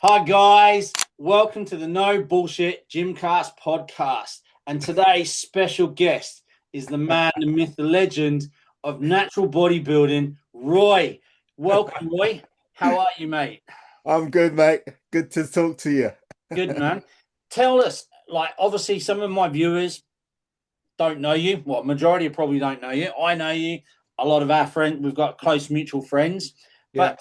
Hi guys, welcome to the No Bullshit Gymcast podcast. And today's special guest is the man, the myth, the legend of natural bodybuilding, Roy. Welcome, Roy. How are you, mate? I'm good, mate. Good to talk to you. Good, man. Tell us, obviously some of my viewers don't know you. Well, majority probably don't know you. I know you. A lot of our friends, we've got close mutual friends. Yeah. But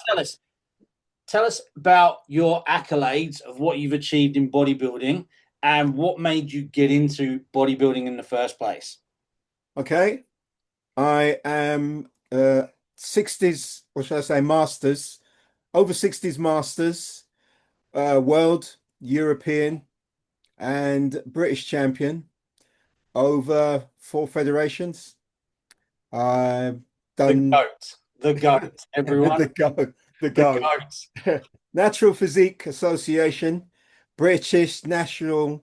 tell us about your accolades of what you've achieved in bodybuilding and what made you get into bodybuilding in the first place. Okay. I am 60s, or should I say masters, over 60s masters, world, European, and British champion over 4 federations. I've The done GOAT. The GOAT, everyone. the go the The go GOAT. Natural Physique Association, British National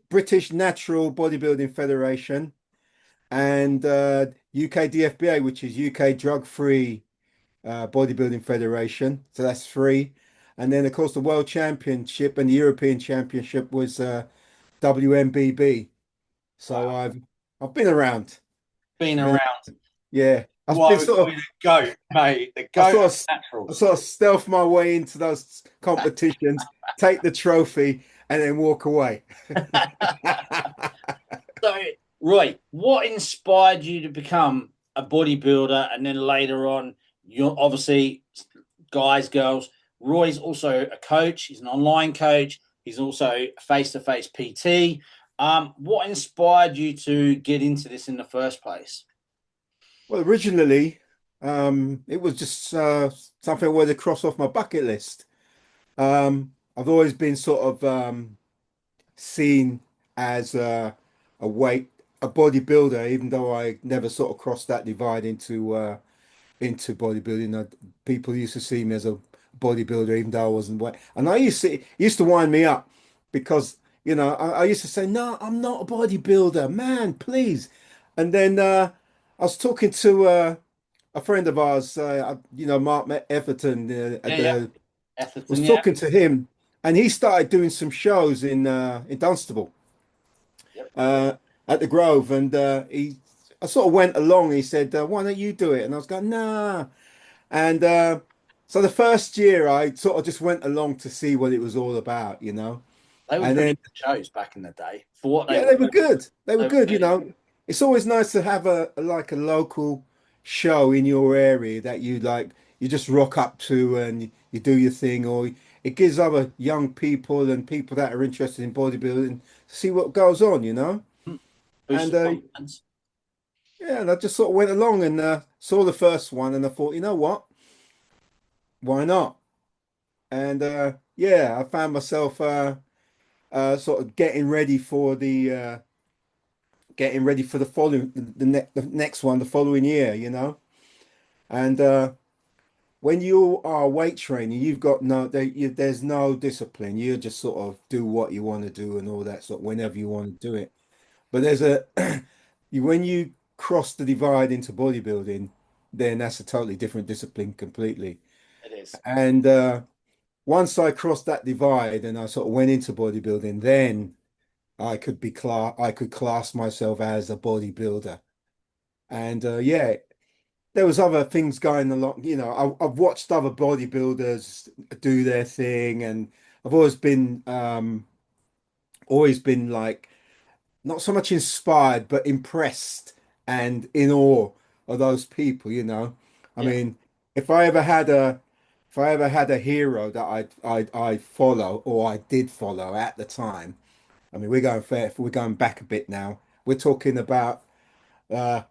British Natural Bodybuilding Federation, and UK DFBA, which is UK Drug Free Bodybuilding Federation. So that's three. And then, of course, the World Championship and the European Championship was WMBB. So Wow. I've been around. Been And around. yeah, I've Why been we sort call of you the GOAT, mate. The I GOAT sort of of I naturals. sort of stealth my way into those competitions, take the trophy, and then walk away. So, Roy, what inspired you to become a bodybuilder? And then later on, you're obviously guys, girls. Roy's also a coach. He's an online coach. He's also a face-to-face PT. What inspired you to get into this in the first place? Well, originally, it was just something I wanted to cross off my bucket list. I've always been sort of seen as a bodybuilder, even though I never sort of crossed that divide into bodybuilding. People used to see me as a bodybuilder, even though I wasn't weight. And I used to wind me up because I used to say, "No, I'm not a bodybuilder, man, please." And then I was talking to a friend of ours, Mark Everton, Yeah, yeah. was Atherton, yeah. talking to him, and he started doing some shows in Dunstable Yep. uh, at the Grove, and I sort of went along. He said, "Why don't you do it?" And I was going, "Nah." And so the first year, I sort of just went along to see what it was all about. They were And pretty then, good shows back in the day for what they yeah, were. they were good. They were They were good. good. It's always nice to have a local show in your area that you like. You just rock up to and you do your thing, or it gives other young people and people that are interested in bodybuilding to see what goes on. Boost And the confidence. yeah, and I just sort of went along and saw the first one, and I thought, you know what? Why not? And yeah, I found myself sort of getting ready for the following the next one the following year. And when you are weight training, you've got there's no discipline. You just sort of do what you want to do and all that sort whenever you want to do it. But there's a when you cross the divide into bodybuilding, then that's a totally different discipline completely. It is. And once I crossed that divide and I sort of went into bodybuilding, then I could class myself as a bodybuilder. And yeah, there was other things going along. I've watched other bodybuilders do their thing, and I've always been like not so much inspired, but impressed and in awe of those people. I Yeah. mean, if I ever had a if I ever had a hero that I follow or I did follow at the time, I mean, we're going back a bit now. We're talking about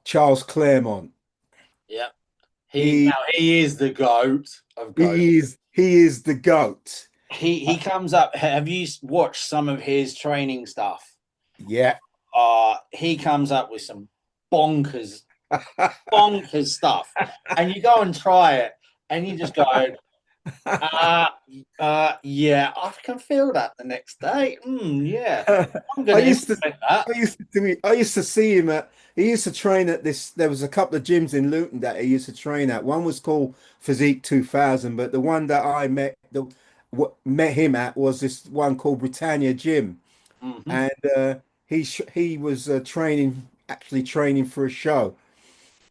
Charles Claremont. Yeah. He He is the GOAT of GOAT. he is the GOAT. He comes up. Have you watched some of his training stuff? Yeah. He comes up with some bonkers, bonkers stuff, and you go and try it, and you just go, uh, yeah, I can feel that the next day. Yeah, I'm I gonna used to implement that. I used to see him at he used to train at this there was a couple of gyms in Luton that he used to train at. One was called Physique 2000, but the one that I met what met him at was this one called Britannia Gym, Hmm. and he was actually training for a show.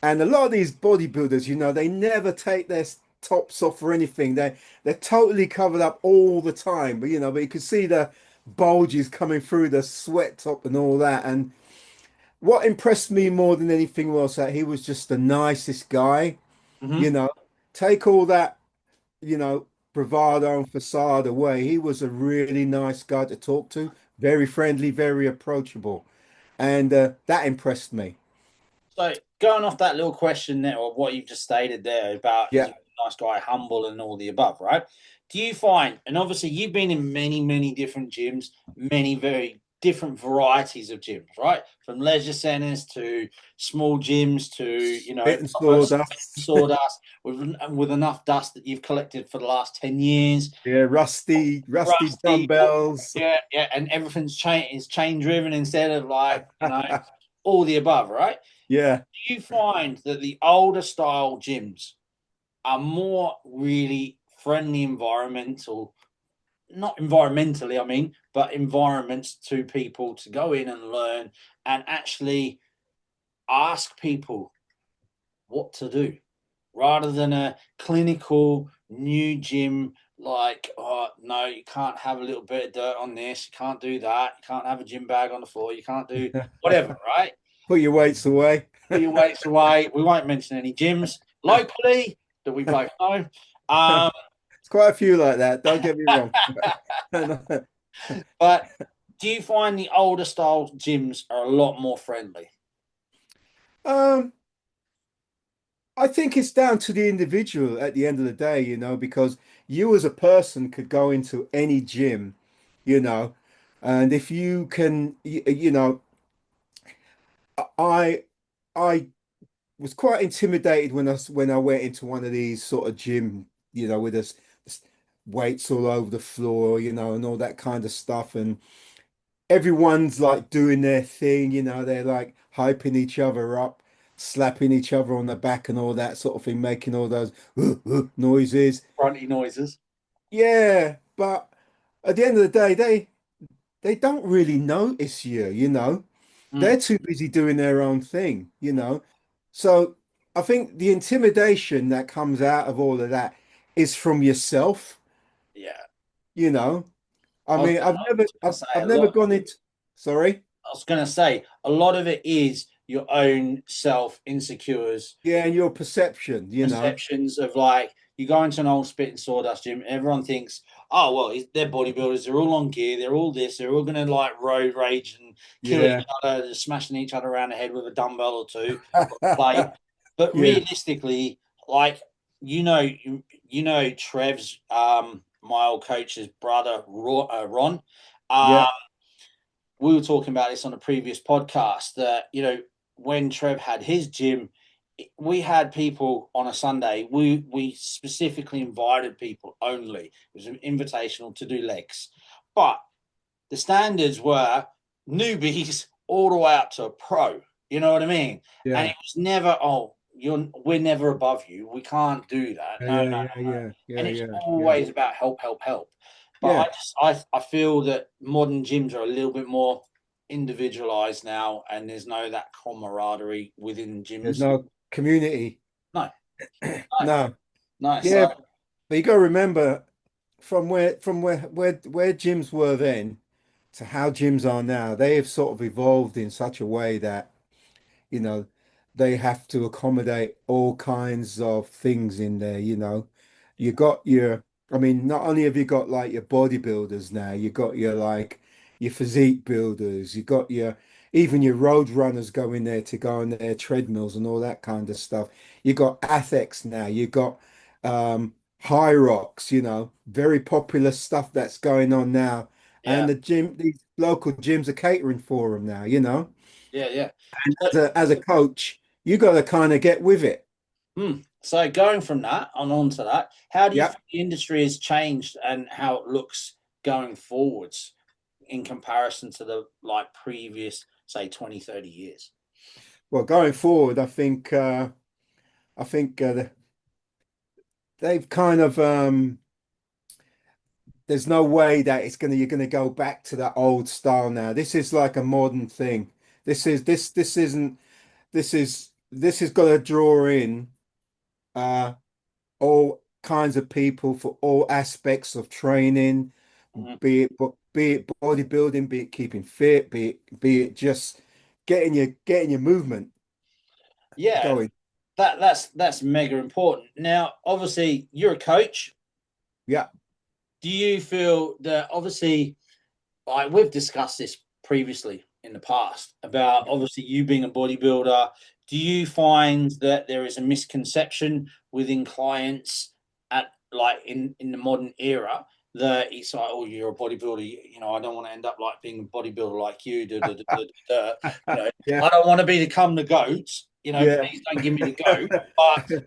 And a lot of these bodybuilders, they never take their tops off or anything. They're totally covered up all the time. But you can see the bulges coming through the sweat top and all that. And what impressed me more than anything was that he was just the nicest guy. You Hmm. know, take all that, you know, bravado and facade away. He was a really nice guy to talk to, very friendly, very approachable. And that impressed me. So going off that little question there, or what you've just stated there about is Yeah. a nice guy, humble, and all the above, right? Do you find, and obviously you've been in many, many different gyms, many very different varieties of gyms, right? From leisure centers to small gyms to, Spit and proper sawdust. sawdust with enough dust that you've collected for the last 10 years. Yeah, rusty Rusty, dumbbells. yeah, yeah, and everything's chain driven instead of like, all the above, right? Yeah. Do you find that the older style gyms are more really friendly environmental, not environmentally, I mean, but environments to people to go in and learn and actually ask people what to do rather than a clinical new gym like, oh no, you can't have a little bit of dirt on this, you can't do that, you can't have a gym bag on the floor, you can't do whatever, right? Put your weights away. Put your weights away. We won't mention any gyms locally that we both know. Um, It's quite a few like that. Don't get me wrong. but do you find the older style gyms are a lot more friendly? Um, I think it's down to the individual at the end of the day, because you as a person could go into any gym, you know, and if you can, I I was quite intimidated when I went into one of these sort of gym, with this weights all over the floor, and all that kind of stuff, and everyone's like doing their thing, they're like hyping each other up, slapping each other on the back and all that sort of thing, making all those noises. Grunty noises. Yeah, but at the end of the day, they don't really notice you, Mm, they're too busy doing their own thing. So I think the intimidation that comes out of all of that is from yourself, yeah. you know. I I was mean, gonna, I've I never was gonna I've, say I've a never lot. gone into, sorry. I was gonna say a lot of it is your own self insecures Yeah, and your perception. perceptions of like you go into an old spit and sawdust gym, everyone thinks, oh well, they're bodybuilders, they're all on gear, they're all this, they're all gonna like road rage and kill each Yeah. other, smashing each other around the head with a dumbbell or two, plate. But Yeah. realistically, like Trev's my old coach's brother Ron. Yeah. Um, we were talking about this on a previous podcast that when Trev had his gym, we had people on a Sunday. We specifically invited people only. It was an invitational to do legs, but the standards were newbies all the way up to a pro. You know what I mean? And Yeah. it was never, oh, we're never above you. We can't do that. Yeah. No, no, Yeah. no, Yeah. no. Yeah. And Yeah. it's Yeah. Yeah. always about help, help, help. But Yeah. I feel that modern gyms are a little bit more individualized now, and there's no that camaraderie within There's gyms. no community. No, no, No. no. Yeah, So but you got to remember from where gyms were then to how gyms are now, they have sort of evolved in such a way that you know, they have to accommodate all kinds of things in there. You got I mean, not only have you got like your bodybuilders now, you got your like your physique builders, you got even your road runners going there to go on their treadmills and all that kind of stuff. You got Athex now, you got High Rocks, very popular stuff that's going on now. And yeah, these local gyms are catering for them now. yeah, yeah. So, As a coach, you got to kind of get with it. so going from that on to that, how do you Yeah. think the industry has changed and how it looks going forwards in comparison to the like previous, say, 20, 30 years? Well, going forward, I think they've kind of there's no way that you're gonna go back to that old style now. This is like a modern thing. This isn't this is gonna draw in uh all kinds of people for all aspects of training, Mhm. be it bodybuilding, be it keeping fit, be it just getting your movement Yeah, going. that's mega important. Now, obviously, you're a coach. Yeah, Do you feel that obviously, like we've discussed this previously in the past about obviously you being a bodybuilder? Do you find that there is a misconception within clients at like in the modern era that it's like, oh, you're a bodybuilder, I don't want to end up like being a bodybuilder like you, you know, yeah, I don't want to become the goats, yeah. please don't give me the goat, but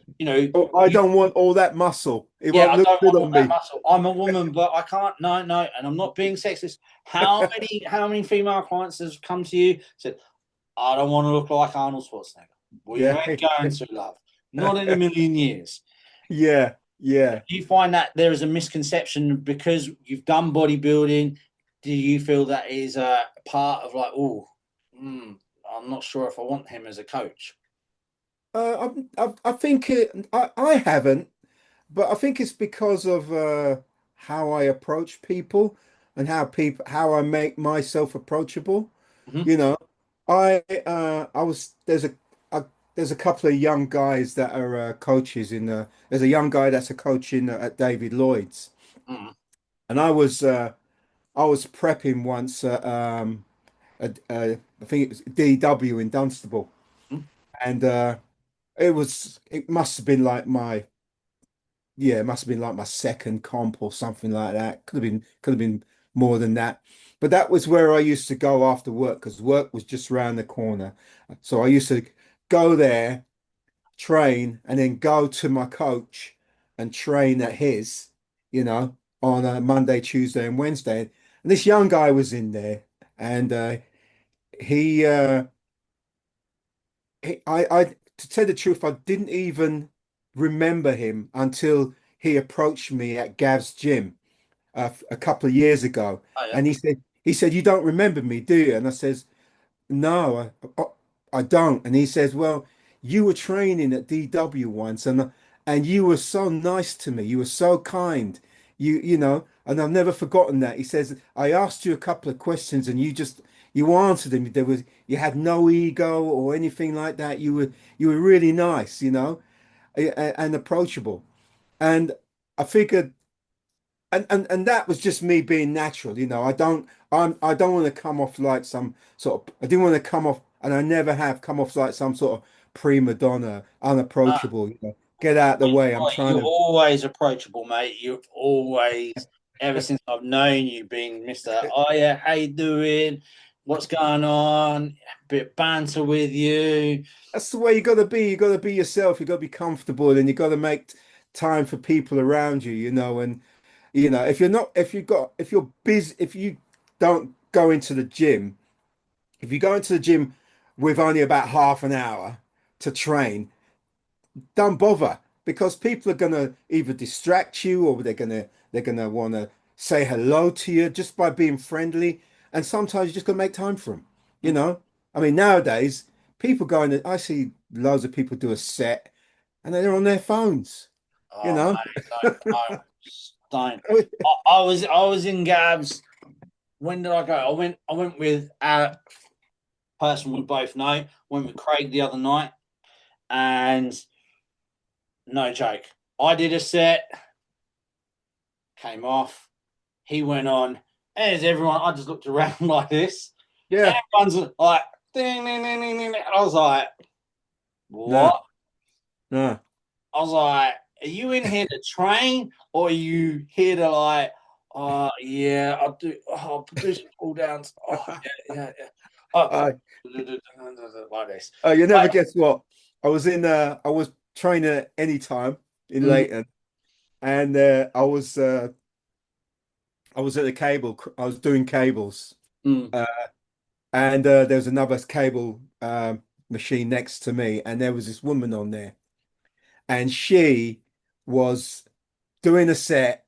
Oh, I you don't want all that muscle. It yeah, won't I look don't good want all on that me. muscle. I'm a woman, but I can't. No, no, and I'm not being sexist. How many female clients has come to you said, "I don't want to look like Arnold Schwarzenegger." We Yeah, ain't going to, love. Not in a million years. yeah, yeah. Do you find that there is a misconception because you've done bodybuilding? Do you feel that is a part of like, oh, I'm not sure if I want him as a coach? I think I haven't. But I think it's because of how I approach people and how I make myself approachable. Hmm. You know, I was there's a couple of young guys that are coaches there's a young guy that's a coach in at David Lloyd's, Hmm. and I was prepping once I think it was DW in Dunstable, and it must have been like my yeah, it must have been like my second comp or something like that. Could have been more than that. But that was where I used to go after work because work was just around the corner. So I used to go there, train, and then go to my coach and train at his, you know, on a Monday, Tuesday, and Wednesday. And this young guy was in there, and he, uh, to tell the truth, I didn't even remember him until he approached me at Gav's gym a couple of years ago, Oh yeah. and he said, "You don't remember me, do you?" And I says, "No, I don't." And he says, "Well, you were training at DW once, and you were so nice to me. You were so kind. You know, and I've never forgotten that." He says, "I asked you a couple of questions, and you answered them. You had no ego or anything like that. You were really nice, you know, and approachable." And I figured and that was just me being natural, you know. I don't want to come off like some sort of I didn't want to come off and I never have come off like some sort of prima donna, unapproachable, you know. Get out of the way. I'm Oh, trying you're to always approachable, mate. You've always, ever since I've known you, been Mr. Oh yeah, how you doing? What's going on? Bit of banter with you. that's the way you gotta be. You gotta be yourself, you gotta be comfortable and you gotta make time for people around you, you know, and you know, if you're busy if you don't go into the gym, if you go into the gym with only about half an hour to train, don't bother because people are gonna either distract you or they're gonna want to say hello to you just by being friendly. And sometimes you just gotta make time for them. You know, I mean, nowadays people going. I see loads of people do a set and they're on their phones. You Oh know, mate, don't. I was in Gabs. When did I go? I went with a person we both know. Went with Craig the other night, and no joke. I did a set, came off. He went on. As everyone, I just looked around like this. yeah, Everyone's like, ding, ding, ding, ding, ding. I was like, no, what? no. I was like, are you in here to train or are you here to like, oh, yeah, I'll do some pull downs. Oh, yeah, yeah, yeah. I, Like this. you never Like, guess what? I was training at any time in mm, Leighton, and I was at the cable. I was doing cables, mm, uh, and there was another cable machine next to me, and there was this woman on there, and she was doing a set,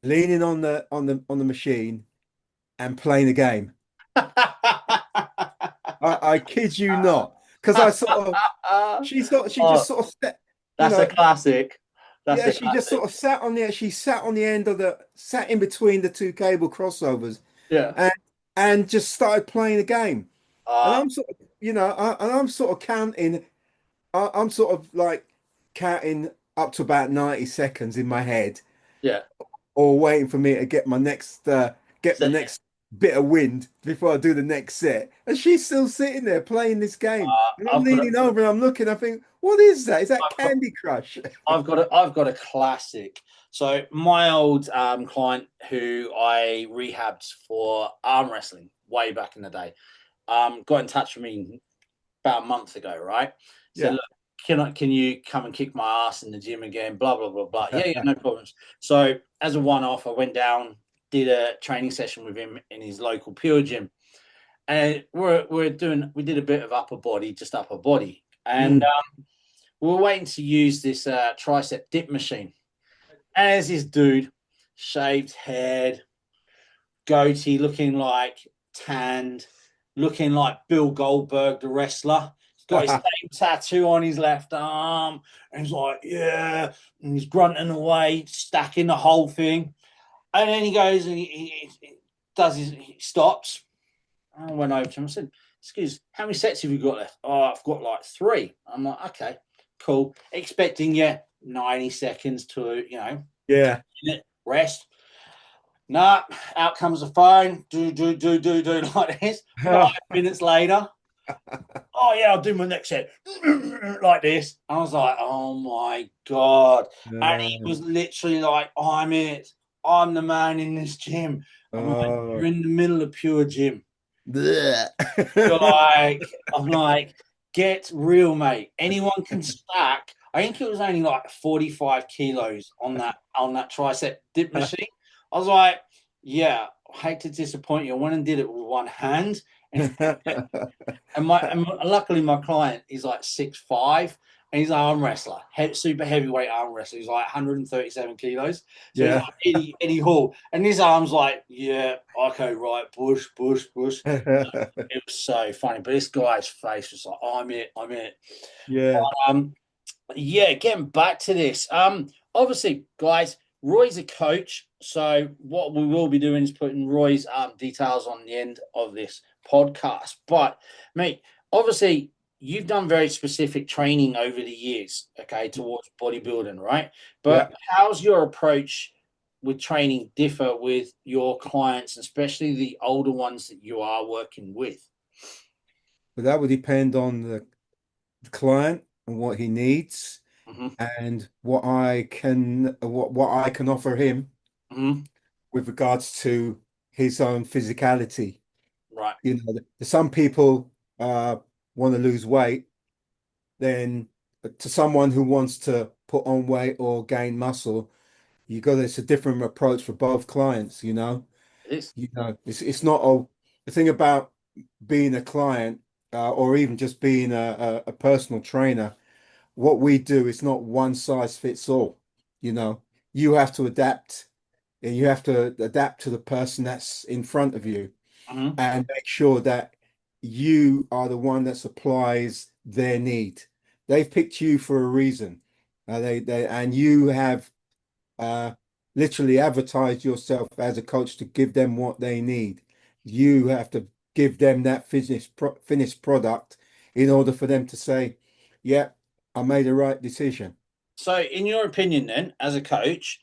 leaning on the machine and playing a game. I kid you not, because I sort of she just Oh, sort of sat, you that's a know, classic. That's yeah, a she just classic. sort of sat on the end of the sat in between the two cable crossovers Yeah. and just started playing the game. And Uh, I'm sort of, and I'm sort of counting. I'm sort of like counting up to about 90 seconds in my head, yeah. or waiting for me to get So, my next bit of wind before I do the next set. And she's still sitting there playing this game. And I'm I've got a, leaning over and I'm looking, I think, what is that? Is that I've got, Candy Crush? I've got a classic. So my old client who I rehabbed for arm wrestling way back in the day, got in touch with me about a month ago, right? Said, Yeah. look, can you come and kick my ass in the gym again? Blah blah blah blah. Yeah, yeah, no problems. So as a one-off, I went down, did a training session with him in his local pure gym, and we did a bit of upper body, just upper body, and Mm. we were waiting to use this tricep dip machine. And there's this dude, shaved head, goatee, looking like tanned, looking like Bill Goldberg, the wrestler. He's got his same tattoo on his left arm. And he's like, yeah. And he's grunting away, stacking the whole thing. And then he goes and he stops. I went over to him and said, excuse, how many sets have you got left? Oh, I've got like 3. I'm like, okay, cool. Expecting you 90 seconds to, Yeah. rest. Nah, out comes the phone. Do like this. 5 minutes later. Oh yeah, I'll do my next set like this. I was like, oh my god. And he was literally like, I'm it. I'm the man in this gym. I'm like, you're Oh. in the middle of pure gym. Blech. You're like, I'm like, get real, mate. Anyone can stack. I think it was only like 45 kilos on that tricep dip machine. I was like, yeah, I hate to disappoint you. I went and did it with one hand. And, and luckily my client is like 6'5", and he's an arm wrestler, super heavyweight arm wrestler. He's like 137 kilos. So he's Yeah. like Eddie Hall. And his arm's like, yeah, okay, right, push, push, push. It was so funny. But this guy's face was like, oh, I'm it, I'm it. Yeah. Um, yeah, getting back to this. Obviously, guys, Roy's a coach, so what we will be doing is putting Roy's details on the end of this podcast. But mate, obviously, you've done very specific training over the years, okay, towards bodybuilding, right? Yeah. But how's your approach with training differ with your clients, especially the older ones that you are working with? But that would depend on the client and what he needs Hmm. and what I can offer him Hmm. with regards to his own physicality. Right. Some people want to lose weight, then to someone who wants to put on weight or gain muscle, it's a different approach for both clients, you know. It is. It's not the thing about being a client or even just being a personal trainer. What we do is not one size fits all. You know, you have to adapt and you have to adapt to the person that's in front of you Hmm. and make sure that you are the one that supplies their need. They've picked you for a reason. And you have uh, literally advertised yourself as a coach to give them what they need. You have to give them that finished product in order for them to say, "Yeah, I made the right decision." So, in your opinion, then, as a coach,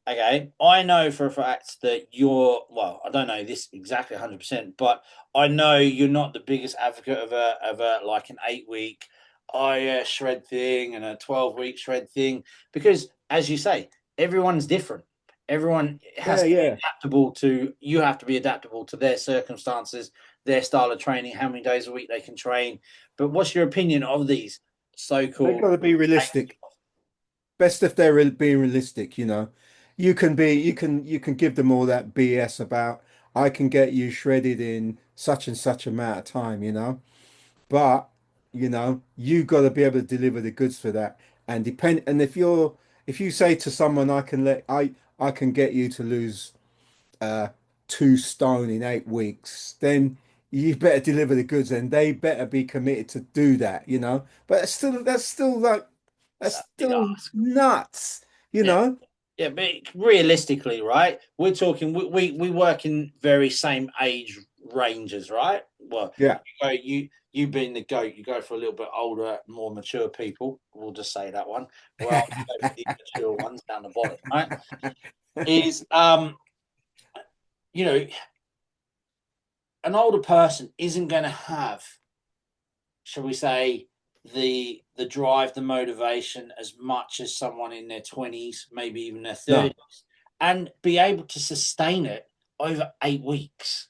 okay, I know for a fact that well, I don't know this exactly 100%, but I know you're not the biggest advocate of a like an 8 week shred thing and a 12-week shred thing because, as you say, everyone's different. Everyone has Yeah, to be yeah. adaptable to. You have to be adaptable to their circumstances, their style of training, how many days a week they can train. But what's your opinion of these They've so-called? got to be realistic. Best if they're being realistic, you know. You can give them all that BS about I can get you shredded in such and such amount of time, you know. But you got to be able to deliver the goods for that. And if you say to someone, I can get you to lose uh 2 stone in 8 weeks, then you better deliver the goods and they better be committed to do that, you know. But that's still like that's It's a big still ask. nuts, you Yeah. know. Yeah, but realistically, right? We're talking we work in very same age ranges, right? Well, Yeah. you being the goat, you go for a little bit older, more mature people. We'll just say that one. Well, you go for the mature ones down the bottom, right? Is you know, an older person isn't going to have, shall we say, the drive, the motivation as much as someone in their 20s, maybe even their No, 30s, and be able to sustain it over 8 weeks.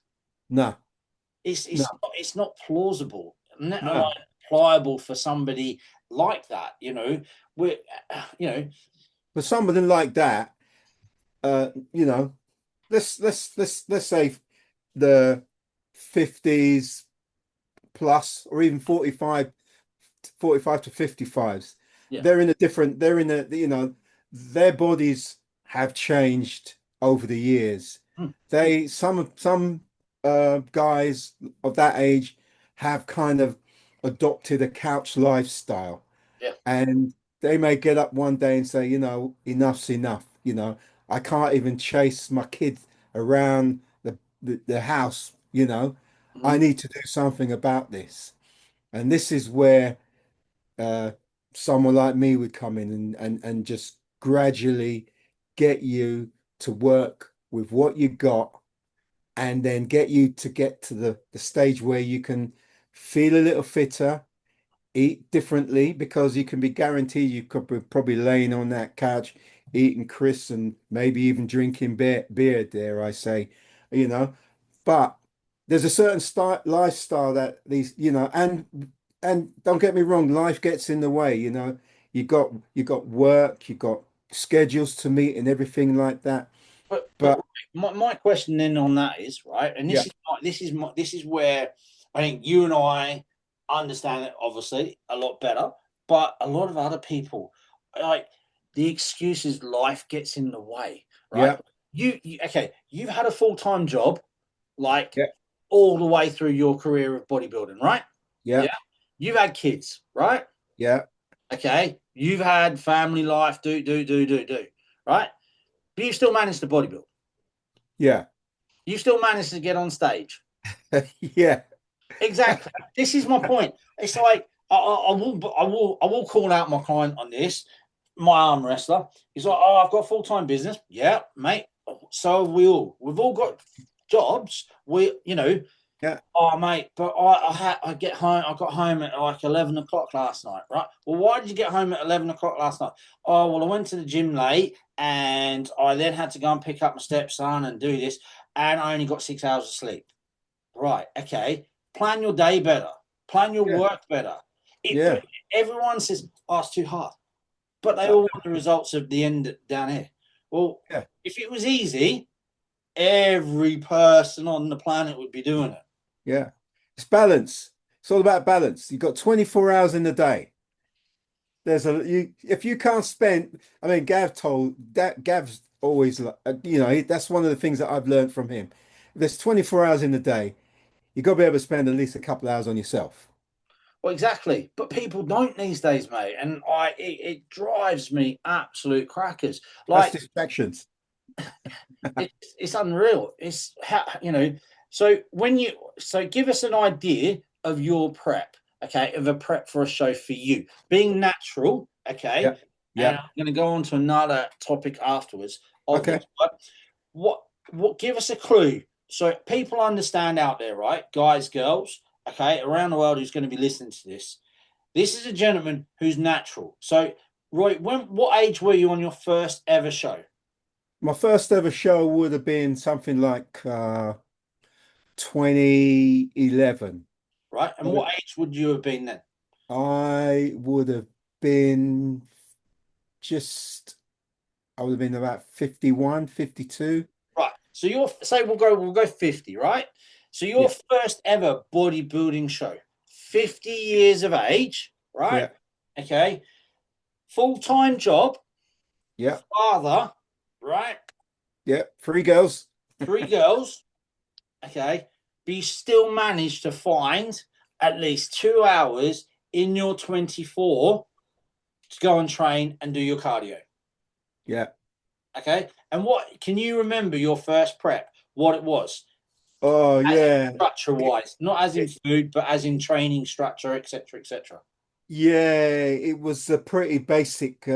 no, It's no, it's not plausible, let alone no. pliable for somebody like that. We're you know, For something like that, you know, let's say the 50s plus, or even 45 to 55s. yeah, They're in a, you know, their bodies have changed over the years. hmm, Some guys of that age have kind of adopted a couch lifestyle, yeah. and they may get up one day and say, you know, enough's enough. You know, I can't even chase my kids around the house. You know, I Mhm. need to do something about this. And this is where uh, someone like me would come in and just gradually get you to work with what you got, and then get you to get to the stage where you can feel a little fitter, eat differently, because you can be guaranteed you could be probably laying on that couch eating crisps and maybe even drinking beer, dare I say, you know. But there's a certain lifestyle that these, you know, and don't get me wrong, life gets in the way, you know. You got work, you got schedules to meet and everything like that. But But my question then on that is right, and yeah, this is where I think you and I understand it obviously a lot better, but a lot of other people, like, the excuse is life gets in the way, right? yeah, Okay, you've had a full-time job, like, yeah, all the way through your career of bodybuilding, right? yeah, Yeah, you've had kids, right? yeah, Okay, you've had family life, do, right? But you still managed to bodybuild. yeah, You still managed to get on stage. yeah, Exactly. This is my point. It's like I will call out my client on this. My arm wrestler. He's like, oh, I've got a full-time business. Yeah, mate. So have we all. We've all got jobs. yeah, Oh, mate. But I get home. I got home at like 11 o'clock last night. Right. Well, why did you get home at 11 o'clock last night? Oh, well, I went to the gym late, and I then had to go and pick up my stepson and do this, and I only got 6 hours of sleep. Right. Okay. Plan your day better. Plan your yeah, work better. But yeah. everyone says, "Oh, it's too hard," but they all want the results of the end down here. Well, Yeah. if it was easy, every person on the planet would be doing it. Yeah. It's balance. It's all about balance. You've got 24 hours in the day. There's a you if you can't spend, I mean, Gav's always you know, that's one of the things that I've learned from him. If there's 24 hours in the day, you've got to be able to spend at least a couple hours on yourself. Well, exactly. But people don't these days, mate, and it drives me absolute crackers. That's Like, distractions. it's unreal. It's how So give us an idea of your prep, okay, of a prep for a show for you, being natural, okay. Yeah. And Yeah. I'm going to go on to another topic afterwards of this. Okay. But what give us a clue so people understand out there, right, guys, girls, okay, around the world who's going to be listening to this. This is a gentleman who's natural. So, Roy, what age were you on your first ever show? My first ever show would have been something like 2011. Right? And what age would you have been then? I would have been just, I would have been about 51, 52. Right. So your say we'll go 50, right? So your Yeah, first ever bodybuilding show, 50 years of age, right? yeah, Okay. Full-time job, yeah, father, right? Yeah, three girls. three girls, okay, but you still manage to find at least 2 hours in your 24 to go and train and do your cardio. Yeah. Okay. And what can you remember your first prep? What it was, Oh as in yeah. structure It, wise, not as in it, food, but as in training structure, etc., etc. yeah, it was a pretty basic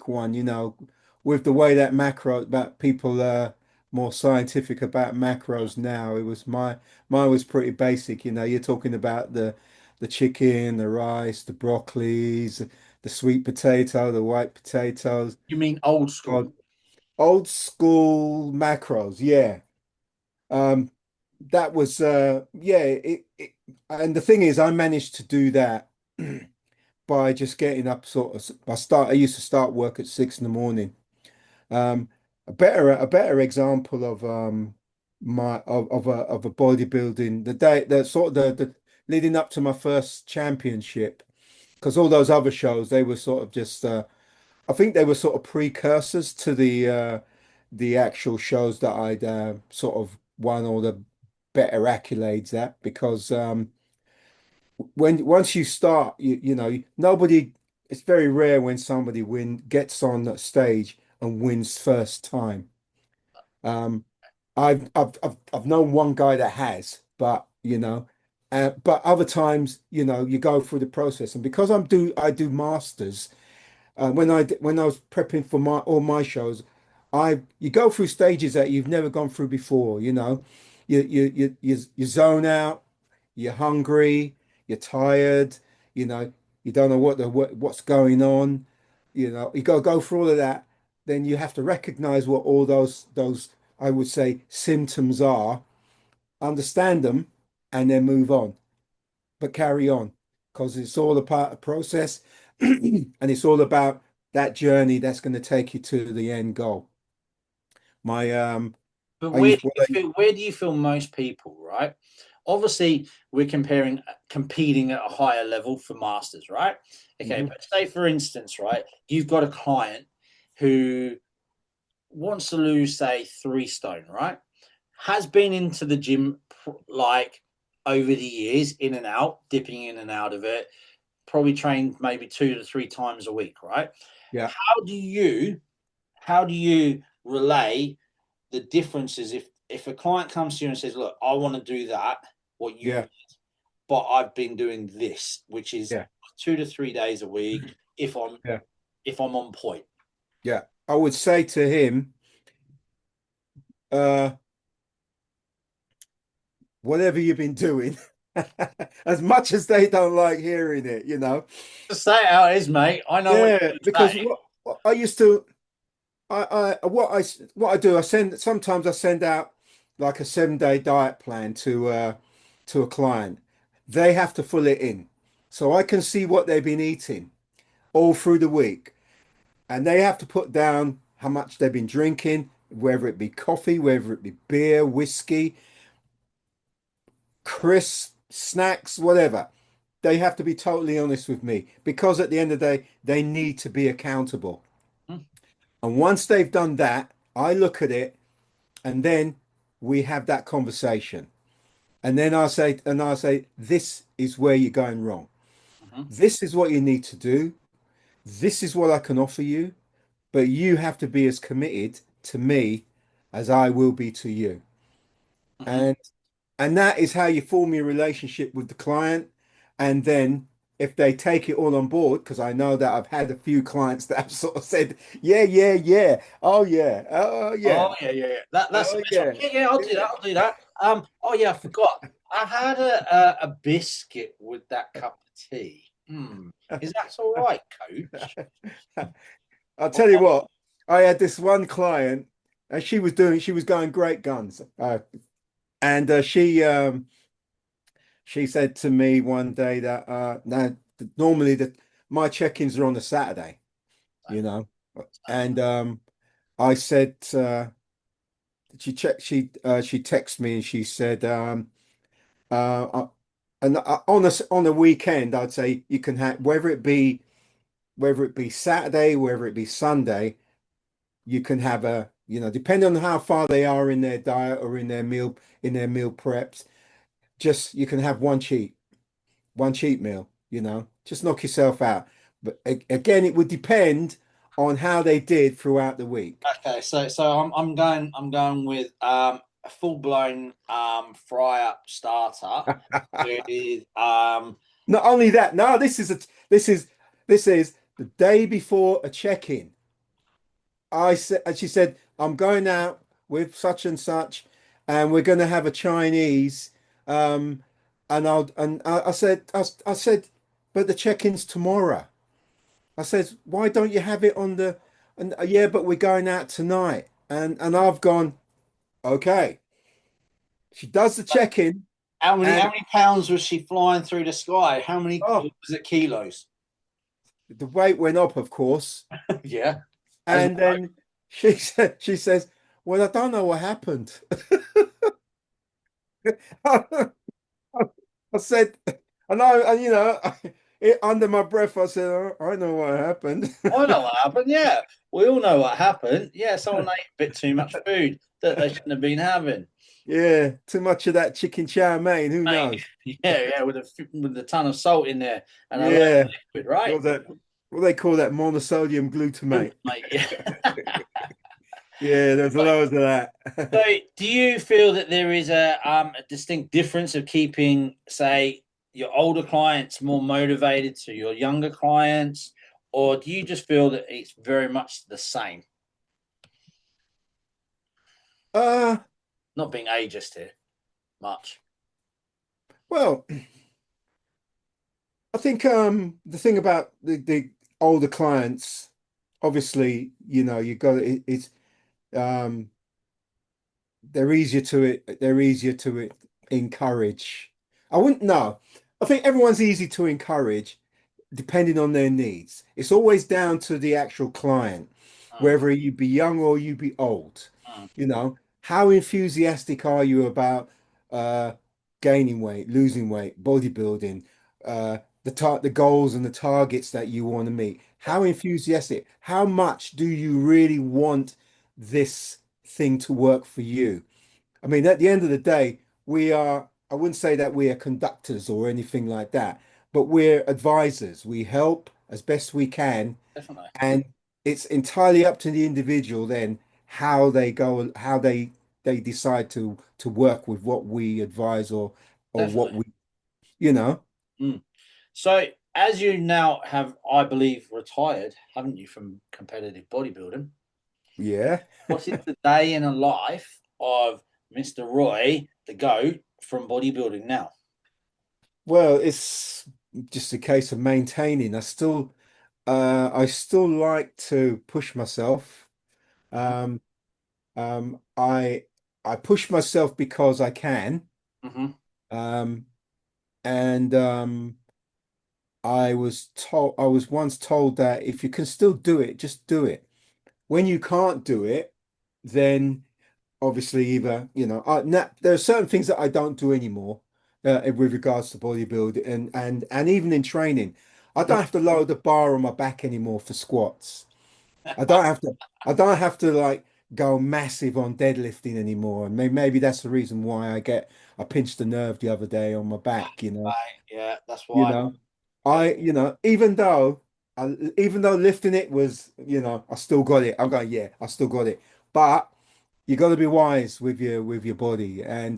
one, with the way that macro that people are more scientific about macros now. It was mine was pretty basic, you're talking about the chicken, the rice, the broccolis, the sweet potato, the white potatoes. You mean old school? God, old school macros, yeah. Um, that was yeah, and the thing is I managed to do that by just getting up I used to start work at 6 in the morning. Um, a better example of my of a bodybuilding the day the sort of the leading up to my first championship, because all those other shows they were sort of just I think they were sort of precursors to the actual shows that I'd sort of won all the better accolades at, because when once you start, nobody. It's very rare when somebody gets on that stage and wins first time. Um, I've known one guy that has, but but other times, you go through the process, and because I do masters. When I was prepping for my all my shows, I you go through stages that you've never gone through before. You zone out, you're hungry, you're tired, you know, you don't know what's going on. You go through all of that. Then you have to recognize what all those I would say symptoms are, understand them, and then move on. But carry on, because it's all a part of the process, and it's all about that journey that's going to take you to the end goal. My But I use what I where do you feel most people, right? Obviously, we're comparing competing at a higher level for masters, right? Okay, Mhm. but say for instance, right, you've got a client who wants to lose, say, 3 stone, right? Has been into the gym like over the years, in and out, dipping in and out of it, probably trained maybe 2 to 3 times a week, right? Yeah, How do you relay the differences if a client comes to you and says, "Look, I want to do that, what you yeah, did, but I've been doing this, which is yeah, 2 to 3 days a week, yeah, if I'm on point." yeah. I would say to him, uh, whatever you've been doing, as much as they don't like hearing it. Just say it how it is, mate. I know what Yeah, you're because saying. what I used to what I do, sometimes I send out like a 7 day diet plan to a client. They have to fill it in. So I can see what they've been eating all through the week. And they have to put down how much they've been drinking, whether it be coffee, whether it be beer, whiskey, crisps, snacks, whatever. They have to be totally honest with me, because at the end of the day, they need to be accountable. Hmm. And once they've done that, I look at it, and then we have that conversation. And I say, this is where you're going wrong. Mhm, This is what you need to do. This is what I can offer you, but you have to be as committed to me as I will be to you. mhm. And and that is how you form your relationship with the client. And then if they take it all on board, because I know that I've had a few clients that have sort of said, yeah, yeah, yeah, oh yeah, oh yeah, Oh yeah, yeah, yeah. That's the oh best one. yeah, Yeah, yeah. I'll do that. yeah. I'll do that. Oh yeah, I forgot. I had a biscuit with that cup of tea. Hmm. Is that all right, Coach? I'll tell you Oh, what, I had this one client, and she was going great guns. And she said to me one day that now normally my check-ins are on a Saturday, you know. same. And I said she texted me and she said uh, and on a weekend I'd say you can have whether it be Saturday, whether it be Sunday, you can have a, depending on how far they are in their diet or in their meal preps, just you can have one cheat meal, just knock yourself out. But again, it would depend on how they did throughout the week. Okay, so I'm going with a full blown fry up starter with Not only that, no, this is the day before a check-in. I said, and she said, I'm going out with such and such, and we're going to have a Chinese. Um, I said, but the check-in's tomorrow. I said, why don't you have it on the, and yeah, but we're going out tonight. And I've gone, okay. She does the check-in, how and many pounds was she flying through the sky? How many oh, was it kilos? the weight went up, of course. Yeah, as And then she says, well, I don't know what happened. I said, and under my breath, I said, oh, I know what happened. I know what happened. Yeah, we all know what happened. Yeah, someone ate a bit too much food that they shouldn't have been having. Yeah, too much of that chicken chow mein. Who Mate, knows? yeah, with a ton of salt in there and a load Yeah, of liquid, right? what that what they call that monosodium glutamate. Mate, yeah. Yeah, there's loads of that. So, do you feel that there is a distinct difference of keeping, say, your older clients more motivated to your younger clients, or do you just feel that it's very much the same? Uh, Not being ageist here, much. well, I think the thing about the older clients, obviously, you got it's um they're easier to encourage. I wouldn't know. I think everyone's easy to encourage depending on their needs. It's always down to the actual client, Mm, whether you be young or you be old. mm, How enthusiastic are you about uh gaining weight, losing weight, bodybuilding, the goals and the targets that you want to meet? How enthusiastic? How much do you really want this thing to work for you? I mean, at the end of the day, I wouldn't say that we are conductors or anything like that, but we're advisors. We help as best we can, definitely, and it's entirely up to the individual then how they go, how they decide to work with what we advise or what definitely. we, you know. Mm. So, as you now have, I believe, retired, haven't you, from competitive bodybuilding? Yeah. What is the day in a life of Mr. Roy, the GOAT from bodybuilding now? Well, it's just a case of maintaining. I still like to push myself. Mm-hmm. Um, Um, I I push myself because I can. Mm-hmm. Um, and I was once told that if you can still do it, just do it. When you can't do it, then obviously either, there are certain things that I don't do anymore with regards to bodybuilding and even in training. I don't have to lower the bar on my back anymore for squats. I don't have to I don't have to like go massive on deadlifting anymore. And maybe that's the reason why I pinched a nerve the other day on my back, Right, yeah, that's You why. know. Def- Even though lifting it was, I still got it. I'm going, yeah, I still got it. But you got to be wise with your body and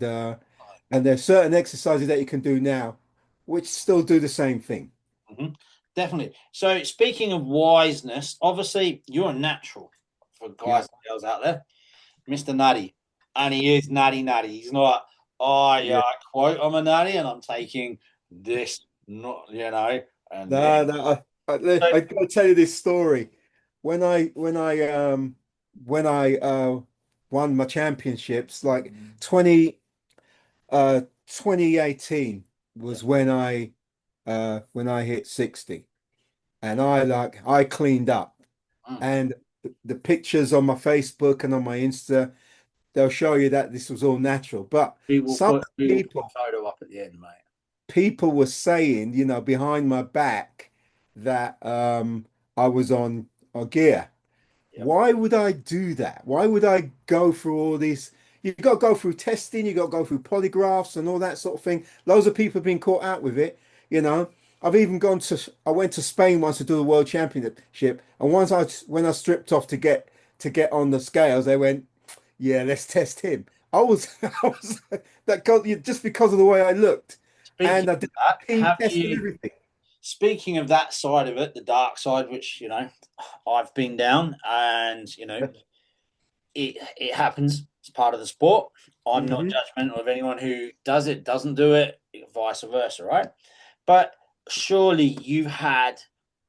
there's certain exercises that you can do now which still do the same thing. Mhm. Definitely. So, speaking of wiseness, obviously you're a natural for Yeah. guys and girls out there, Mr. Nutty, and he is natty. He's not. Oh yeah, Yeah. I quote, I'm a nutty, and I'm taking this, not and this. No, no, So, I gotta tell you this story. When I won my championships, like 20 2018 yeah. was when I hit 60 and I cleaned up Mm. and the pictures on my Facebook and on my Insta, they'll show you that this was all natural. But some We will put people a photo up at the end, mate. people were saying, behind my back that I was on gear. Yep. Why would I do that? Why would I go through all this? You've got to go through testing, you've got to go through polygraphs and all that sort of thing. Loads of people have been caught out with it, you know. I went to Spain once to do the World Championship, and when I stripped off to get on the scales, they went, "Yeah, let's test him." I was that got just because of the way I looked, Speaking and I of did that, a team test and everything. speaking of that side of it, the dark side, which, I've been down, and, it happens. It's part of the sport. I'm not Hmm. judgmental of anyone who does it, doesn't do it, vice versa, right? But surely you've had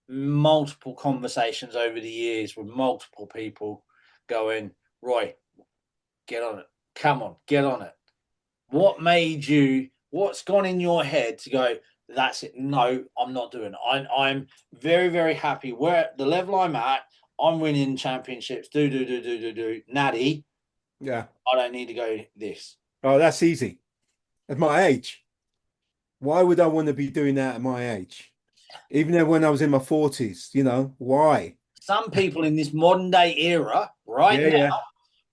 multiple conversations over the years with multiple people going, Roy, get on it. Come on, get on it. What's gone in your head to go, that's it? No, I'm not doing it. I'm very, very happy where at the level I'm at. I'm winning championships. Do. Natty, Yeah. I don't need to go this. Oh, that's easy. At my age, why would I want to be doing that at my age? Even though when I was in my 40s, why? Some people in this modern day era, Yeah, yeah,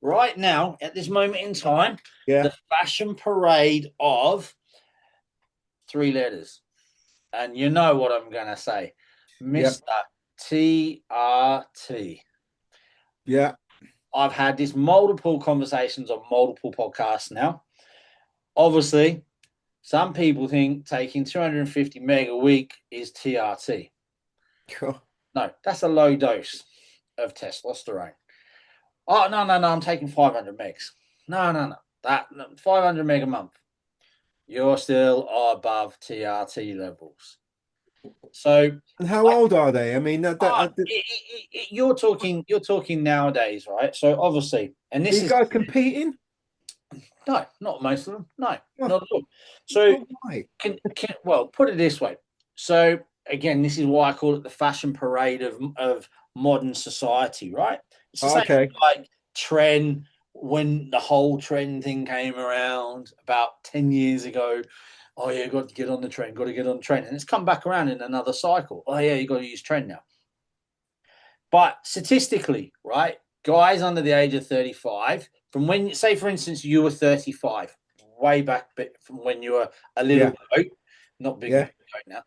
right now, at this moment in time, yeah, the fashion parade of three letters. And you know what I'm going to say, yeah, Mr. TRT. yeah. I've had this multiple conversations on multiple podcasts now. Obviously, some people think taking 250 meg a week is TRT. Cool. No, that's a low dose of testosterone. Oh, no, I'm taking 500 megs. No. That 500 meg a month. You're still above TRT levels. So, And how like, old are they? I mean, you're talking nowadays, right? So obviously, and are this you is guys competing? no, not most of them. No, Oh, not at all. So oh, why? well, put it this way. So again, this is why I call it the fashion parade of modern society, right? It's the Oh, same okay. like trend when the whole trend thing came around about 10 years ago. Oh yeah, got to get on the trend, got to get on the trend. And it's come back around in another cycle. Oh yeah, you got to use trend now. But statistically, right, guys under the age of 35, from when, say, for instance, you were 35, way back from when you were a little Yeah, goat, not big yeah. goat now,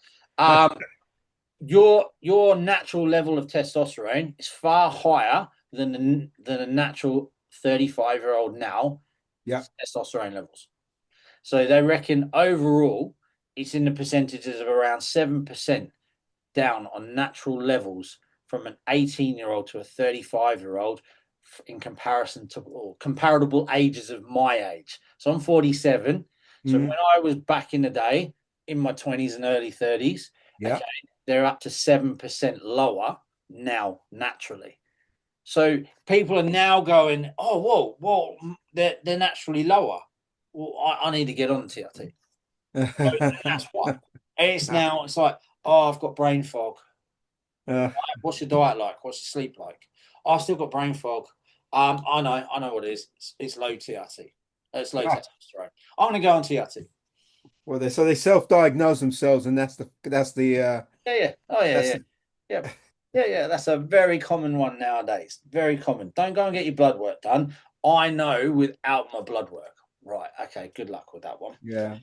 your natural level of testosterone is far higher than a natural 35-year-old now Yeah. testosterone levels. So they reckon overall it's in the percentages of around 7% down on natural levels from an 18-year-old to a 35-year-old in comparison to or comparable ages of my age. So I'm 47. So when Mm, I was back in the day, in my 20s and early 30s, yeah. okay, they're up to 7% lower now naturally. So people are now going, oh, whoa, they're naturally lower. Well, I need to get on TRT. So that's why. It's like, oh, I've got brain fog. Uh, What's your diet like? What's your sleep like? Oh, I've still got brain fog. I know what it is. It's low TRT. It's low ah, testosterone. I'm gonna go on TRT. well, they self-diagnose themselves, and Yeah. Oh that's yeah. Yeah. Yeah. That's a very common one nowadays. Very common. Don't go and get your blood work done. I know without my blood work. Right. Okay. Good luck with that one. yeah.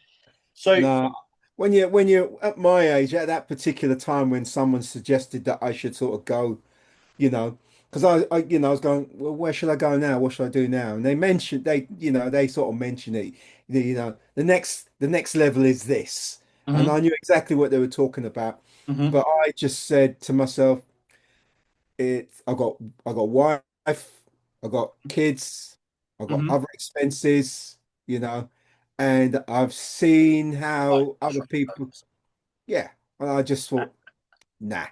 So No, when you're at my age, at that particular time when someone suggested that I should sort of go, you know, because I was going, well, where should I go now? What should I do now? And they sort of mentioned it, the next level is this, and mhm, I knew exactly what they were talking about, mhm, but I just said to myself, I got wife, I got kids, I got mhm. other expenses, and I've seen Like, how other people, yeah, and I just thought, nah,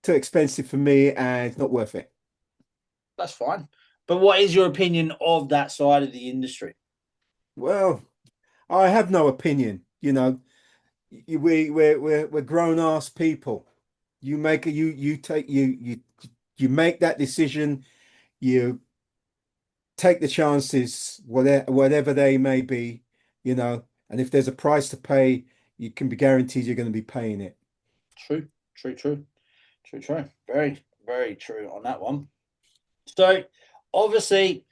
too expensive for me and it's not worth it. that's fine. But what is your opinion of that side of the industry? Well, I have no opinion, we're grown ass people. You make a you take you make that decision, you take the chances, whatever they may be, and if there's a price to pay, you can be guaranteed you're going to be paying it. True. Very, very true on that one. So obviously,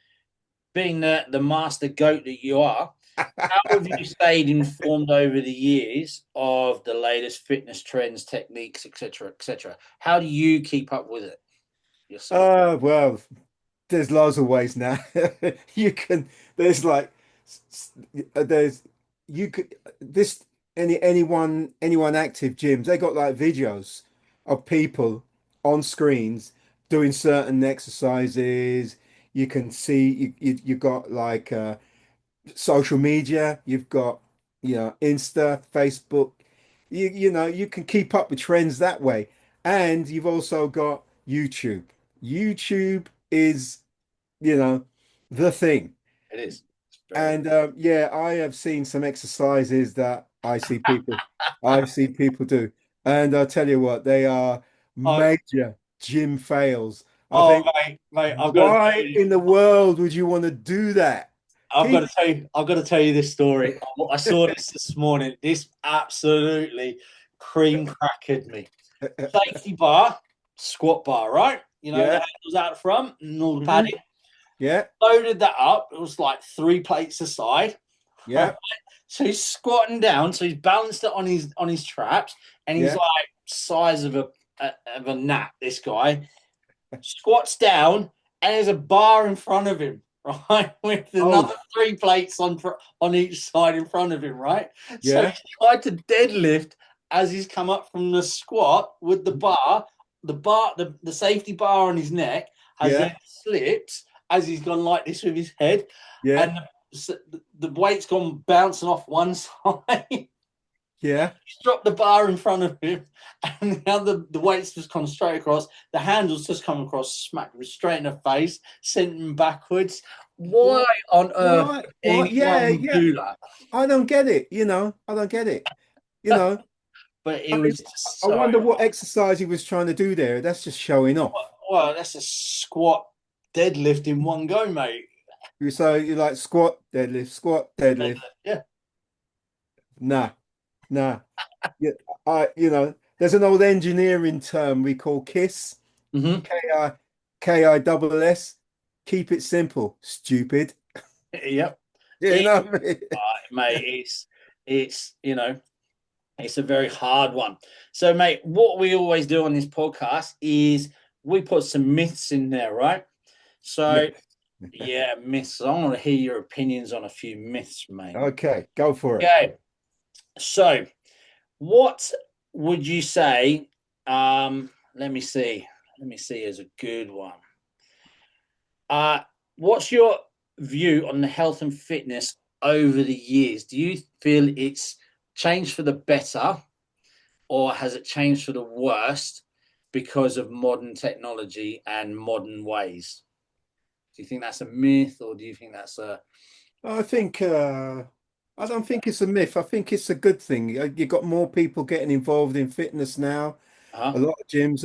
being the master goat that you are, how have you stayed informed over the years of the latest fitness trends, techniques, etc., etc.? How do you keep up with it yourself? Well, there's loads of ways now. You can, there's like, there's, you could, this, anyone active gyms, they got like videos of people on screens doing certain exercises. You can see, you got like, social media, you've got, Insta, Facebook, you can keep up with trends that way. And you've also got YouTube. YouTube is, you know, the thing. It is. It's very. And yeah, I have seen some exercises that I see people do. And I'll tell you what, they are Oh, major gym fails. I oh, think, mate, I've got to tell why you. in the world would you want to do that? Keep I've got to tell you this story. I saw this morning. This absolutely cream crackered me. Safety bar, squat bar, right? You know, the Yeah. handles out front and all the Hmm. padding. Yeah. Loaded that up. It was like 3 plates aside. Yeah. So he's squatting down. So he's balanced it on his traps, and he's Yeah. like size of a gnat. This guy squats down, and there's a bar in front of him, right, with Oh, another 3 plates on each side in front of him, right. So he yeah. tried to deadlift as he's come up from the squat with the safety bar on his neck has then Yeah. slipped as he's gone like this with his head, Yeah. and the weight's gone bouncing off one side. Yeah. He's dropped the bar in front of him, and now the weight's just come straight across. The handle's just come across, smacked him straight in the face, sent him backwards. Why What? on earth What? would What? Yeah. anyone Yeah. do that? I don't get it. I don't get it. You know, But I it mean, was just I so wonder what exercise he was trying to do there. That's just showing off. well. That's a squat deadlift in one go, mate. So you like squat, deadlift. Yeah. Nah, nah. Yeah, there's an old engineering term we call KISS, Mm-hmm. K-I, Kiss. Keep it simple, stupid. Yep. Yeah, you It, know what I mean? mate. It's it's a very hard one. So, mate, what we always do on this podcast is we put some myths in there, right? Yeah. So, yeah, myths. I want to hear your opinions on a few myths, mate. Okay, go for it. Okay. So, what would you say? Let me see. Let me see as a good one. Uh, what's your view on the health and fitness over the years? Do you feel it's changed for the better, or has it changed for the worst because of modern technology and modern ways? Do you think that's a myth, or do you think that's a I think I don't think it's a myth. I think it's a good thing. You got more people getting involved in fitness now. huh? A lot of gyms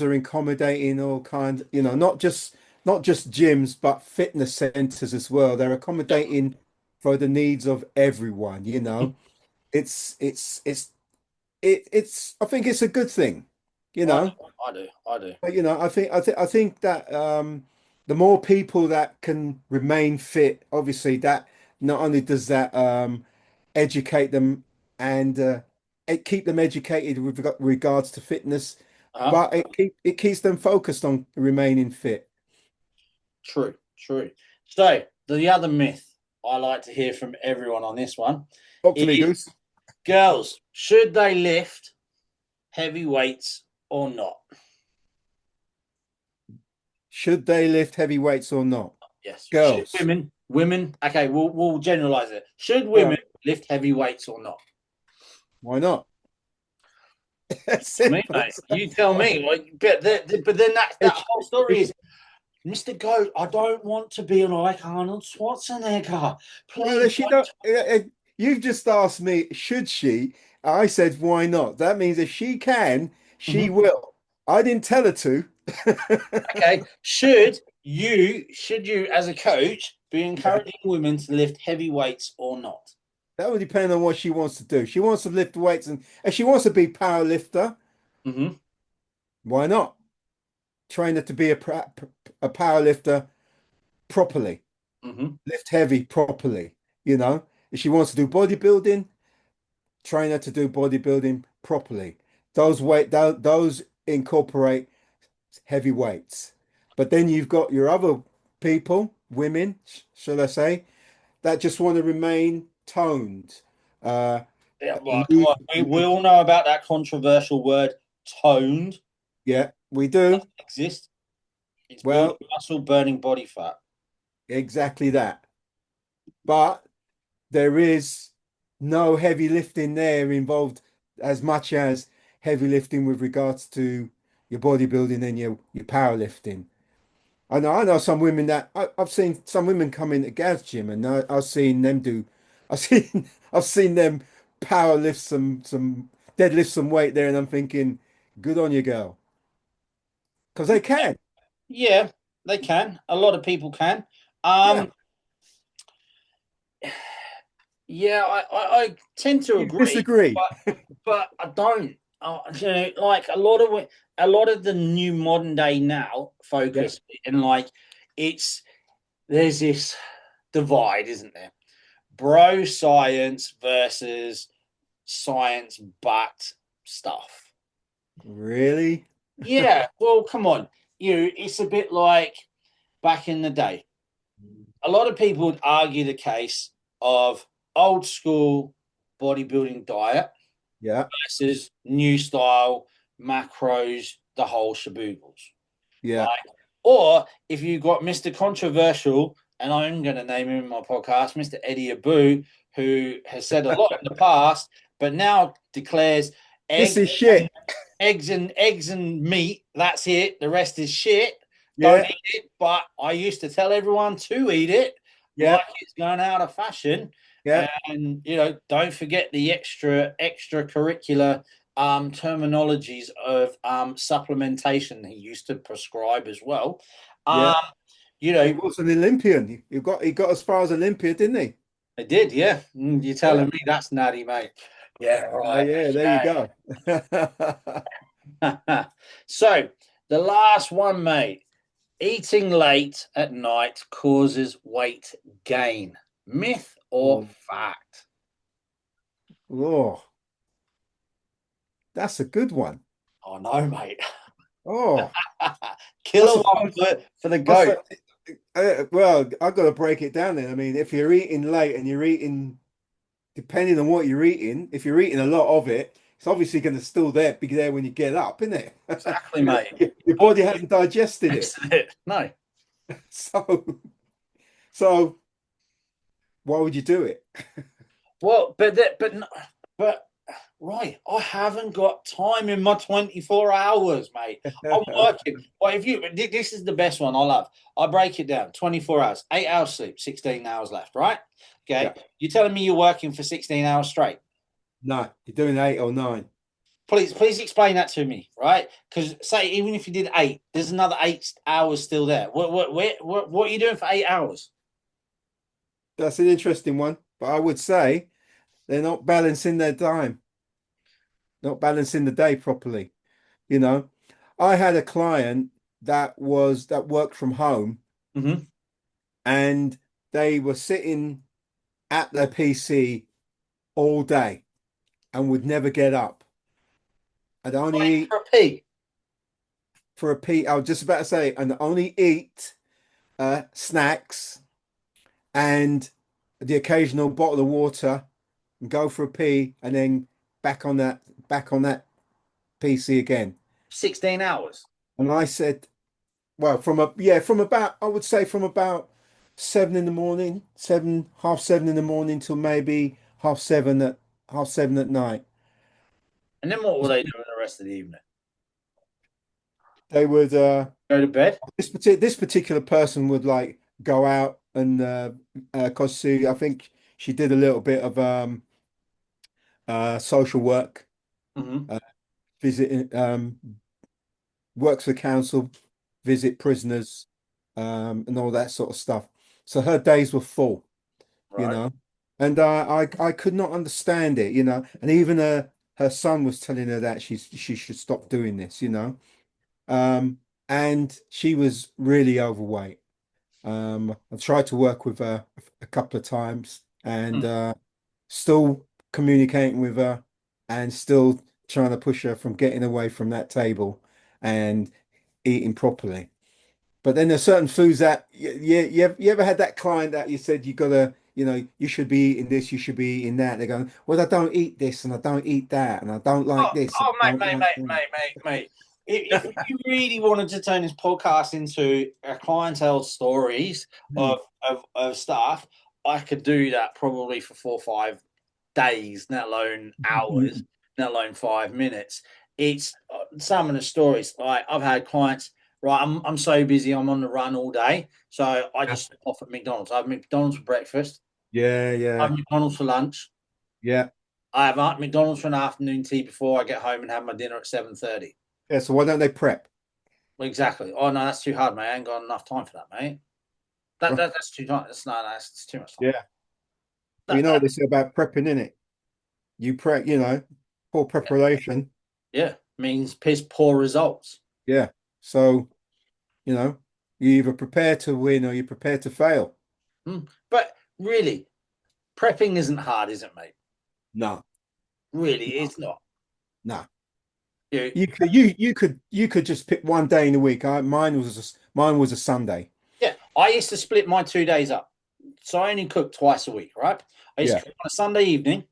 are accommodating all kinds, not just gyms, but fitness centers as well. They're accommodating for the needs of everyone, you know. It's it's it's it's I think it's a good thing, you I know. do, I do, I do. But I think that the more people that can remain fit, obviously that not only does that educate them and keep them educated with regards to fitness, Uh-huh. but it keeps them focused on remaining fit. True, true. So the other myth I like to hear from everyone on this one Talk to me, is Goose. girls, should they lift heavy weights or not? Should they lift heavy weights or not? Yes. Should Girls. women, okay, we'll generalize it. Should All women right. lift heavy weights or not? Why not? I mean, Simple. mate, you tell me. Like, but then that If, whole story if is, Mr. Goat, I don't want to be like Arnold Schwarzenegger. Well, Please if she don't, you've just asked me, should she? I said, why not? That means if she can, don't. she Mhm. will. I didn't tell her to. Okay. Should you as a coach be Yeah, encouraging women to lift heavy weights or not? that would depend on what she wants to do. She wants to lift weights and if she wants to be power lifter, Hmm. why not? train her to be a power lifter properly, Hmm. lift heavy properly. You know, if she wants to do bodybuilding, train her to do bodybuilding properly. Those incorporate heavy weights. But then you've got your other people, women, shall I say, that just want to remain toned. Uh, Yeah, well, come lose, on. We all know about that controversial word, toned. yeah, we do. Doesn't exist. It's building Well, muscle, burning body fat. exactly that. But there is no heavy lifting there involved as much as heavy lifting with regards to your bodybuilding and your powerlifting. I know some women that I've seen some women come in at Gaz gym and I've seen them do I've seen them power lift some deadlift some weight there and I'm thinking good on you girl because they can. Yeah, they can. A lot of people can. Yeah, Um, yeah, I tend to you agree, disagree. but I don't. You know, like a lot of the new modern day now Yeah, focus and like it's there's this divide, isn't there? Bro science versus science backed stuff. really? Yeah, well, come on. It's a bit like back in the day. A lot of people would argue the case of old school bodybuilding diet Yeah, versus new style macros, the whole shaboogles, yeah. right? Or if you got Mr. Controversial, and I'm going to name him in my podcast, Mr. Eddie Abu, who has said a lot in the past, but now declares This eggs, is shit. eggs and meat. That's it. The rest is shit. Don't Yeah, eat it. But I used to tell everyone to eat it, yeah, like it's going out of fashion. yeah, And don't forget the extracurricular terminologies of supplementation he used to prescribe as well. Um, yeah. you He know, was an Olympian. He got as far as Olympia, didn't he? I did, yeah. You're Yeah. telling me that's natty, mate. Yeah, right. Yeah, there you go. So the last one, mate. Eating late at night causes weight gain. Myth or Oh, fact? oh, that's a good one. Oh no, mate. Oh, I Killer one suppose. for the I goat. su- well, I've got to break it down then. I mean, if you're eating late and you're eating, depending on what you're eating, if you're eating a lot of it, it's obviously going to still be there when you get up, isn't it? Exactly, mate. Your Body body hasn't digested it. tested it. No. So, so why would you do it? Well, but right, I haven't got time in my 24 hours, mate. I'm working. Well, if you this is the best one I love. I break it down. 24 hours, 8 hours sleep, 16 hours left, right? Okay. Yeah. You're telling me you're working for 16 hours straight. No, you're doing 8 or 9. Please explain that to me, right? Because say even if you did eight, there's another 8 hours still there. What are you doing for 8 hours? That's an interesting one, but I would say they're not balancing their time, not balancing the day properly. You know, I had a client that worked from home Mm-hmm. and they were sitting at their PC all day and would never get up. I'd only Waiting eat for a pee. for a pee. I was just about to say, and only eat snacks and the occasional bottle of water and go for a pee and then back on that PC again. 16 hours. And I said, well, from about I would say from about 7 in the morning, 7:30 in the morning till maybe half seven at night. And then what will they do in the rest of the evening? They would Go to bed? this particular person would like go out and cause I think she did a little bit of social work, Mm-hmm. uh, visiting works for council, visit prisoners, and all that sort of stuff. So her days were full, you Right. know, and I could not understand it, and even her son was telling her that she should stop doing this. and she was really overweight. I tried to work with her a couple of times, and Mm. still communicating with her, and still trying to push her from getting away from that table and eating properly. But then there's certain foods that you ever had that client that you said you gotta, you should be eating this, you should be eating that. They're going, well, I don't eat this and I don't eat that and I don't like this and Oh, I mate, don't mate, like mate, that. mate, mate, mate. If you really wanted to turn this podcast into a clientele stories Hmm. of stuff, I could do that probably for 4 or 5 days, let alone hours, let alone 5 minutes. It's some of the stories. Like I've had clients, right? I'm so busy, I'm on the run all day. So I Yeah, just stop off at McDonald's. I have McDonald's for breakfast, yeah, I yeah, have McDonald's for lunch. yeah. I have McDonald's for an afternoon tea before I get home and have my dinner at 7:30. Yeah, so why don't they prep? Well, exactly. Oh no, that's too hard, mate. I ain't got enough time for that, mate. That's too time. That's no, that's too much time. Yeah. Well, you That, know what that they say about prepping, innit? You prep, poor preparation. yeah means piss poor results. Yeah. So, you know, you either prepare to win or you prepare to fail. But really, prepping isn't hard, is it, mate? No, Really, no, it's not. no. You, You could just pick one day in the week. Mine was a Sunday. yeah, I used to split my 2 days up, so I only cooked twice a week, right? I used to Yeah, cook on a Sunday evening.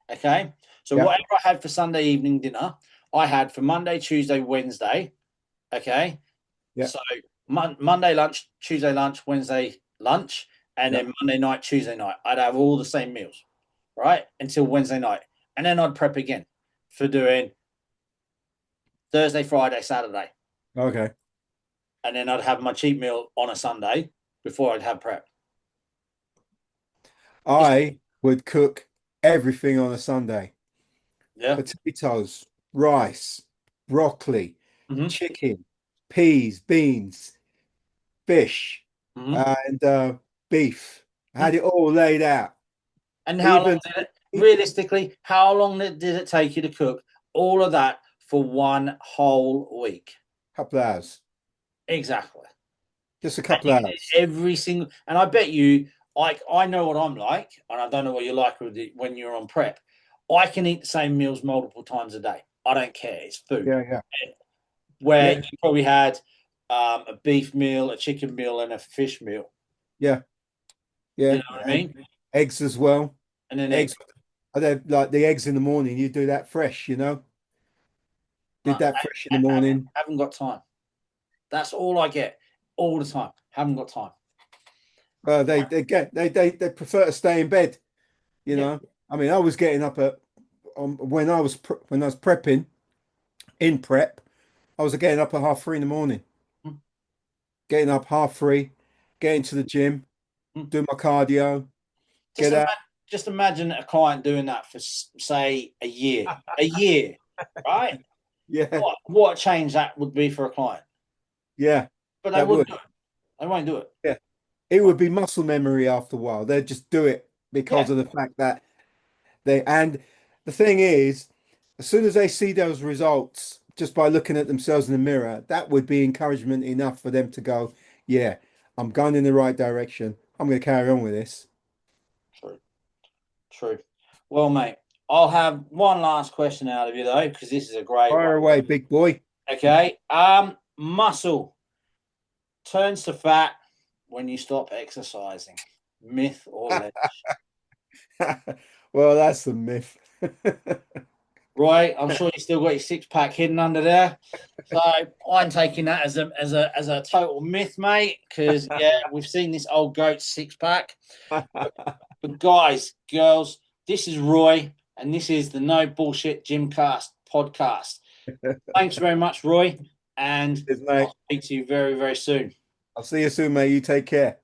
Okay, so yeah, whatever I had for Sunday evening dinner, I had for Monday, Tuesday, Wednesday. Okay, yeah, so Monday lunch, Tuesday lunch, Wednesday lunch, and yeah. then Monday night, Tuesday night. I'd have all the same meals, right? Until Wednesday night. And then I'd prep again for doing Thursday, Friday, Saturday. Okay. And then I'd have my cheat meal on a Sunday before I'd have prep. It's, I would cook everything on a Sunday. yeah. Potatoes, rice, broccoli, Mm-hmm. chicken, peas, beans, fish, Mm-hmm. and beef. I had it all laid out. And how long Even did it, realistically, how long did it take you to cook all of that for one whole week? a couple of hours. Exactly. Just a And couple you of did hours. every single, and I bet you, like, I know what I'm like, and I don't know what you're like with it when you're on prep. I can eat the same meals multiple times a day. I don't care. It's food. Yeah, yeah, Where yeah, you probably had a beef meal, a chicken meal, and a fish meal. yeah, You yeah. know what I And mean? eggs as well. And then eggs. Eggs. I don't like the eggs in the morning. You do that fresh, Did I that fresh in the morning. haven't got time. That's all I get all the time. Haven't got time. They prefer to. Stay in bed. You Yeah. know. I mean, I was getting up at when I was prepping in prep. I was getting up at 3:30 in the morning. Getting up 3:30, getting to the gym, do my cardio, Just get out. imagine, just imagine a client doing that for say a year, right? Yeah, What a change that would be for a client. yeah, But they that wouldn't would. do it. They won't do it. Yeah, it would be muscle memory after a while. They'd just do it Yeah, because of the fact that and the thing is, as soon as they see those results, just by looking at themselves in the mirror, that would be encouragement enough for them to go, yeah, I'm going in the right direction. I'm going to carry on with this. true, true. Well, mate, I'll have one last question out of you though, because this is a great one. Fire away, big boy. Okay. Muscle turns to fat when you stop exercising. Myth or legend? Well, that's the myth. Roy, I'm sure you still got your six pack hidden under there. So I'm taking that as a total myth, mate. Because yeah, we've seen this old goat six pack. But guys, girls, this is Roy, and this is the No Bullshit Gymcast podcast. Thanks very much, Roy, and Cheers, I'll mate. speak to you very, very soon. I'll see you soon, mate. You take care.